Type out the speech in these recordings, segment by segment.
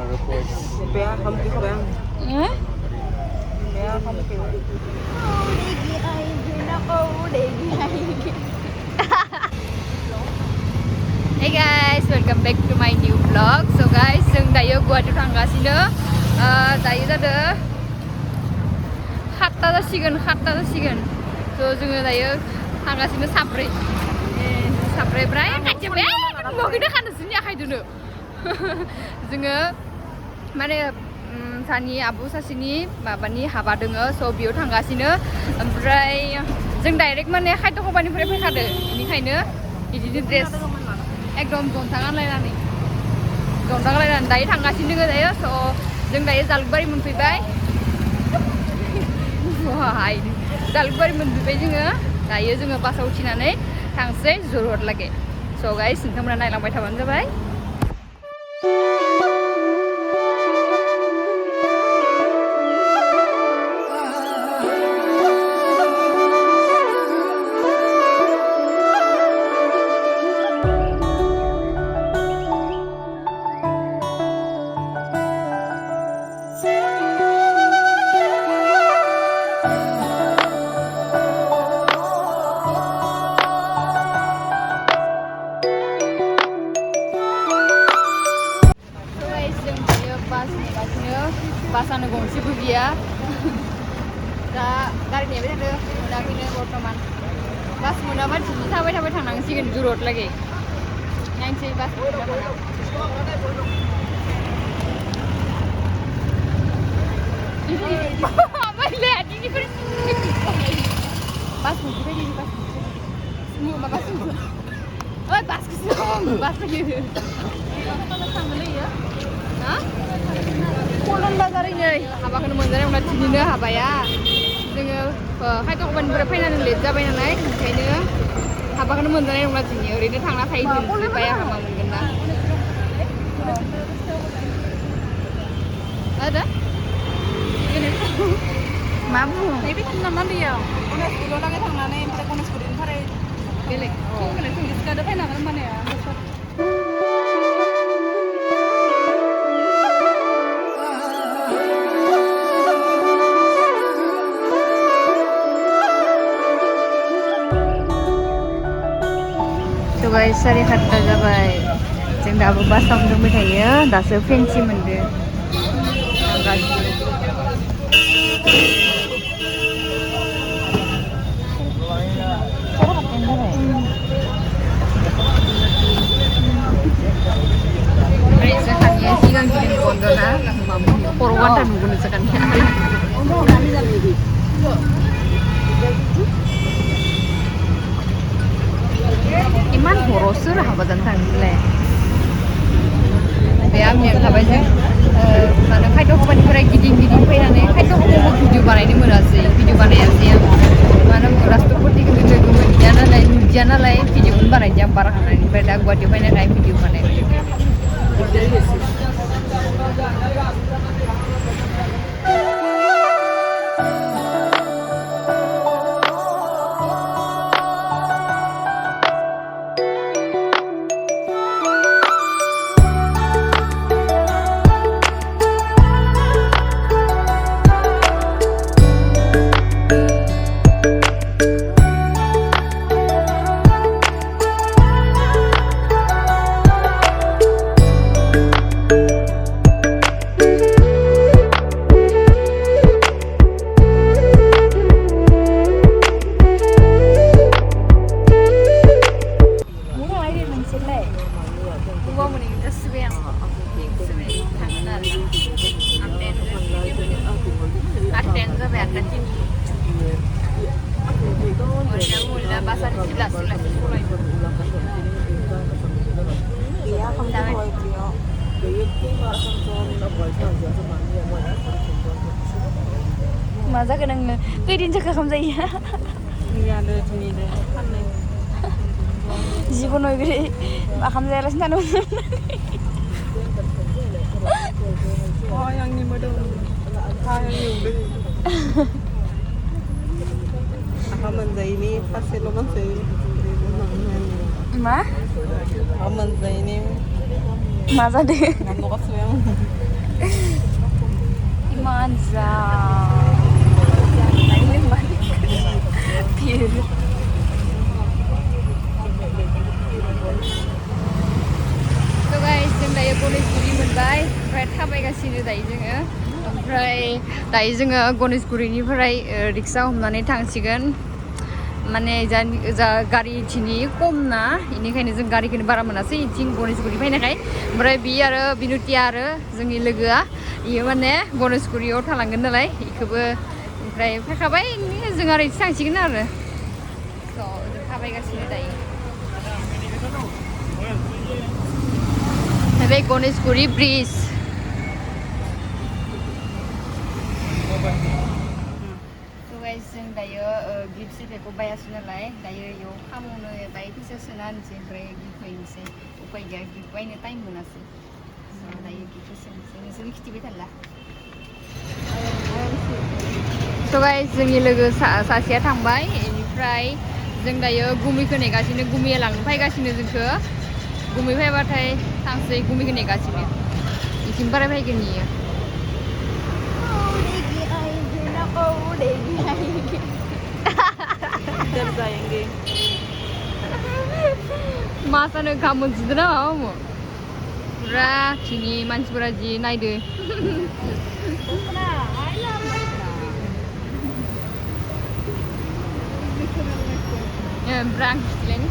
Bé không kêu bé ăn. Bé không kêu. Hey guys, welcome back to my new vlog. So guys, जों दायो गुवाहाटियाव थांगासिनो. दायो जादों 7ता जासिगोन. So जोङो दायो थांगासिनो साब्रै ओमफ्राय खाथियाव मगैनो खानोसोनि आखाइदोनो जोङो माने सानि आबु सासेनि माबानि हाबा दोङो. स' बेयाव थांगासिनो. ओमफ्राय जों डाइरेक्ट माने खायद' खबानिफ्राय फैखादो. बेनिखायनो बिदिनो ड्रेस एकदम जन्था गानलायनानै दायो थांगासिनो दोङो दायो. स' जों दायो जालुकबारि मोनफैबाय. जालुकबारि मोनफैबाय जोङो. दायो जोङो बासाव उथिनानै थांसै जरहाट लागै. स' गाइस नोंथांमोना नायलांबाय थाबानो जाबाय. बासानो गंसेबो गैया. दा गारि नेबाय थादों मोनाखैनो बर्थमान. बास मोनाबा दिनै थाबाय थांनांसिगोन जरहाट लागै. नायनोसै बास मोनोना मोना. बास मोनफैबाय दिनै बास फैयो. थांगोन इयो हा कलन बाजारैनो हाबाखौनो मोनजानाय नंला. दिनैनो हाबाया जोङो खायद'खबानिफ्राय फैनानै लेट जाबाय नालाय ओंखायनो हाबाखौनो मोनजानाय नंला दिनै. ओरैनो थांना थायो दोनजोब्बाय. हाबा मोनगोन ना आरो मा बुङो Naibi थांनानै बेयाव गणेशगुरियाव लागै थांनानै ओमफ्राय गणेशगुरिनिफ्राय बेलेग टुरिस्ट गार्डआव फैनांगोन होनबानिया. guys, 7:30 जाबाय. जों दाबो बासावनो दंबाय थायो. दासो फेन्सि मोनदो. Sekannya sigang gini kondona, korban dan bukan sekannya. Iman horosur habatan tanggilnya. Beam yang kabarnya, mana kaito kabarnya giding fayane, kaito kabarnya video banayni merasi, video banayasi ya. Mana rastu putih kemudian jana lai video pun banay jam parah hanani, pada gua di fayane lai video banay. मा जागोन नोङो खैदिन जाखो खाम जायो Ada sini deh. जिबन गरे खाम जायालासिनो थानो Oh, yang ini model. Yang ini. Apa menzaini pasti lo menzaini. Ma? Apa menzaini? Ma जादों Nggak mau kesuwen. Mantap. So guys, जों दायो गणेशगुरि मोनबाय ओमफ्राय थाबायगासिनो दायो जोङो ओमफ्राय दायो जोङो गणेशगुरिनिफ्राय रिक्सा हमनानै थांसिगोन माने जा गारि इथिनि खम ना बेनिखायनो जों गारिखौनो बारा मोनासै इथिं गणेशगुरि फैनायखाय ओमफ्राय बि आरो बिनुतिया आरो जोंनि लोगोआ इयो माने गणेशगुरियाव थालांगोन नालाय इखौबो ओमफ्राय फैखाबाय जों आरो इथिं थांसिगोन आरो स' जों थाबायगासिनो दायो बे गणेशगुरि ब्रिज जों दायो गिफ्ट सिफेखौ बायासै नालाय दायो इयाव खामावनो बाय फैसा सोना होनसै ओमफ्राय गिफ्ट हैनोसै उपाय गैया गिफ्ट बायनो टाइम मोनासै दायो गिफ्टखौ सोनोसै नोंसोर खिथिबाय थाला स' गाइस जोंनि लोगो सासेया थांबाय बेनिफ्राय जों दायो गुमिखौ नेगासिनो गुमिया लांनो फैगासिनो जोंखौ गुमि फैबाथाय थांसै गुमिखौ नेगासिनो इथिं बाराय फैगोन इयो डर जाएंगे मासानो ओंखाम मोनजोबदों ना माबा पुरा थिनि मानसिफोरा जि नायदो ब्रां खिथिलायनो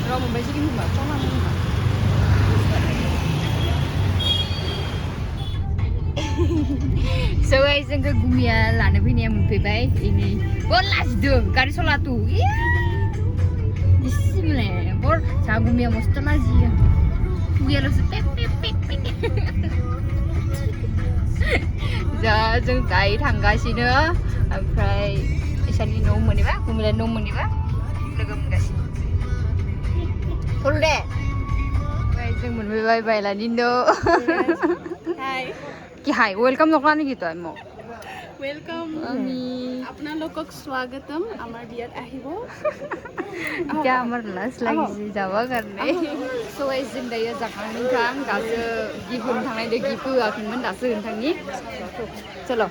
Rồi mình phải chỉ mà có ăn mà. So guys, जोंखौ गुमिया लानो फैनाया मोनफैबाय ini बोलास दों गारि सलातु बिसिमले बर जा गुमिया मस्त लाजियो गुमियाल'सो पेक पेक पेक पेक जा जों दायो थांगासिनो ओमफ्राय इसानि न' मोनैबा गुमिला न' मोनैबा लोगो मोनगासिनो Fulde. Guys, जों मोनबाय बायलानि न' हाय कि हाय वेलकाम नकलानि gitu emo वेलकम আপোনালোকক স্বাগতম আমাৰ বিয়াত আহিব এতিয়া আমাৰ লাজ লাগিছে যাব কাৰণে स' guys जों दायो जाखांदों दासो गिफ्ट होनो थांनायदो गिफ्ट होआखैमोन दासो होनो थांनि चलो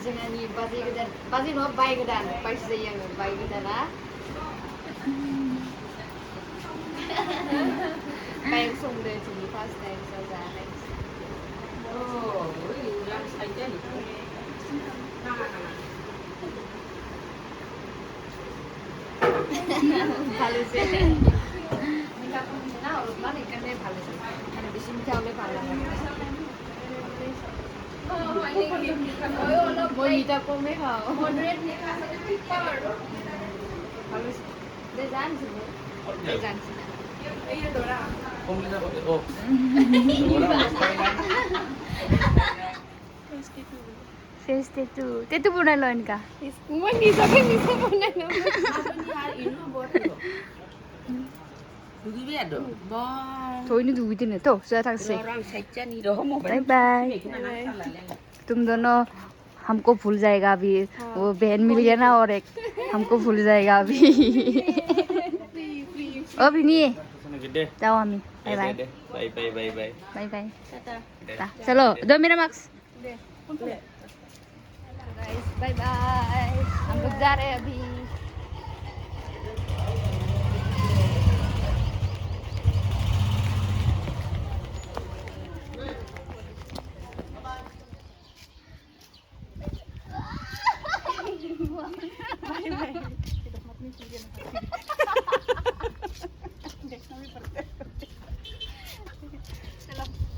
जोंहानि बाजै गोदान बाजै नङा बाय गोदान बायसो जायो आङो बाय गोदाना बायक संदो जोंनि फार्स्ट टाइम जानाय ভালোছে মিঠা কম না অলপমান এখানে ভালোছে মানে বেশি মিঠা হলে ভালো লাগে মই মিঠা কমে খাও ভালোছে দে জানছি দে জানছি फेस टेटू बनाइलो इनका মই নিজকে নিজে বনাই লম 누구 biết được bo 저희는 누구 있네 또 수야 탁시 orang secen itu mau bye bye तुम दोनों हमको भूल जाएगा अभी वो बहन मिल गया ना और एक हमको भूल जाएगा अभी अभी नहीं gede. जाओ हमी bye bye Bye bye bye bye. Bye bye चलो दो मेरा मार्क्स गाइस बाय बाय हम लोग जा रहे हैं अभी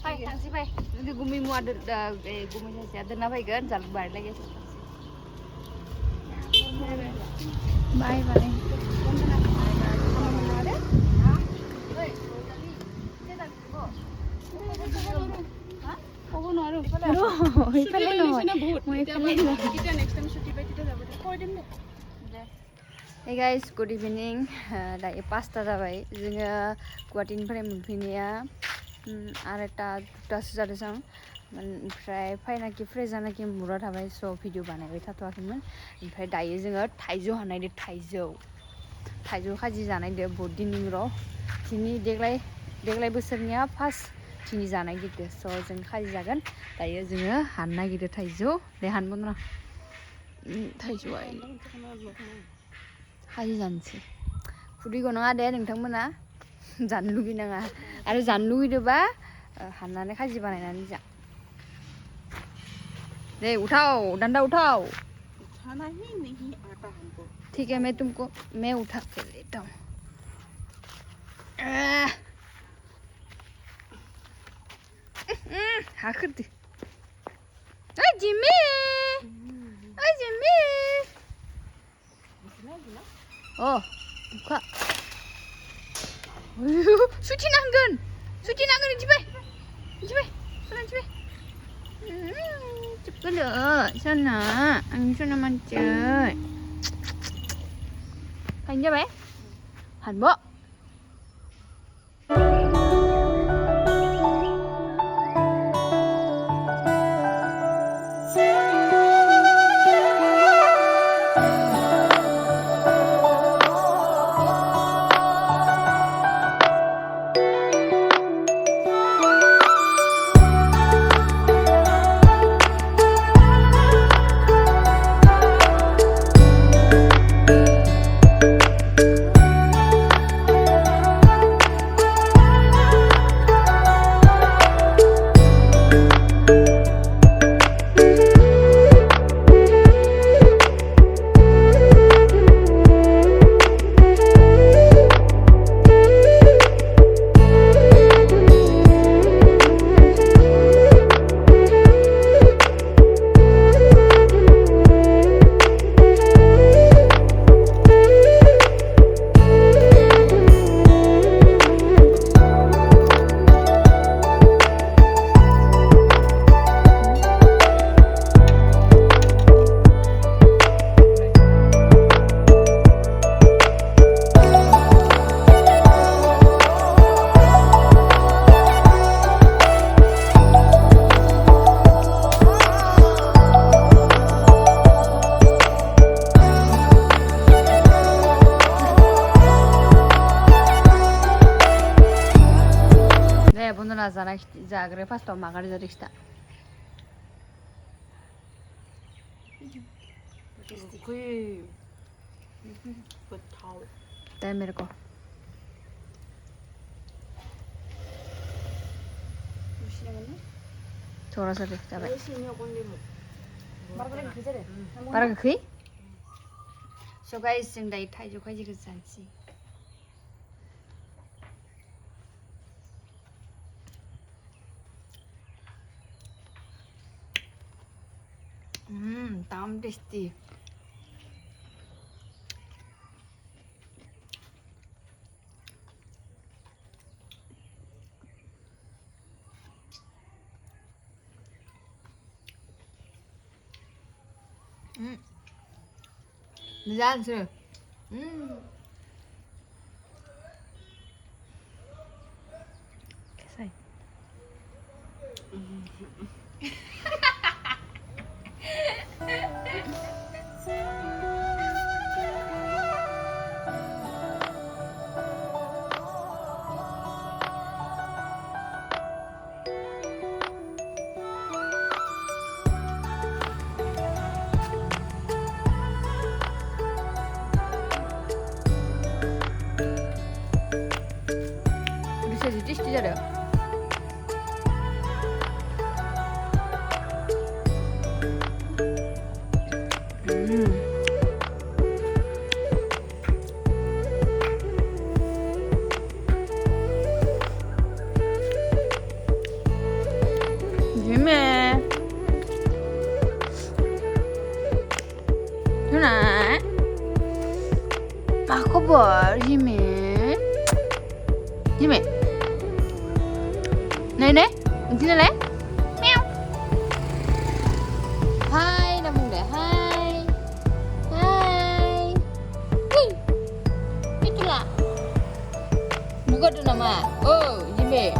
Hai, taksi pai. Nanti gumi mu ada gumi saya ada napa kan jalan balik lagi. Bye bye. Hey guys, good evening. Dah pasta जाबाय जोङो गुवाहाटीनिफ्राय मोनफैनाया आरेता दुटासो जादों ओमफ्राय फायनाखि फ्रेजानाखि मुरा थाबाय स' भिडिअ बानायबाय थाथ'वाखैमोन ओमफ्राय दायो जोङो थाइजौ हानायदो थाइजौ खाजि जानायदो बहुत दिननि र' दिनै देग्लाय बोसोरनिया फार्स्ट दिनै जानाय गिदो स' जों खाजि जागोन दायो जोङो हानो नागिरदो थाइजौ दे हानबोन र' थाइजौआ खाजि जानोसै खुदै गनाङा दे नोंथांमोना जानो लुगैनाङा आरो जानो लुगैदोबा हाननानै खाजि बानायनानै जा दे उठाओ डंडा उठाओ उठाना ही नहीं आता हमको ठीक है मैं उठा के लेता हूँ हाँ कर दे Jimmy 어 가 수치 난근 집에 손안 집에 ጭቅለ sana anh sana man chơi hành cho bé hành bộ 자그래 파스타 마가리 자릭스타 कोई बताओ दे मेरे को थोड़ा सा देखता भाई बारा गोखै स' गाइस जों दायो थाइजौ खाजिखौ जानोसै damn tasty Ra chưa? bisa jadi tidak ada. Jimmy, Yuna, aku bawa Jimmy, Jimmy. Này, sini le. Meow. Hai, namung deh. Hai. Hai. Wih. Itulah. Buka tuh nama. Oh, Jimmy.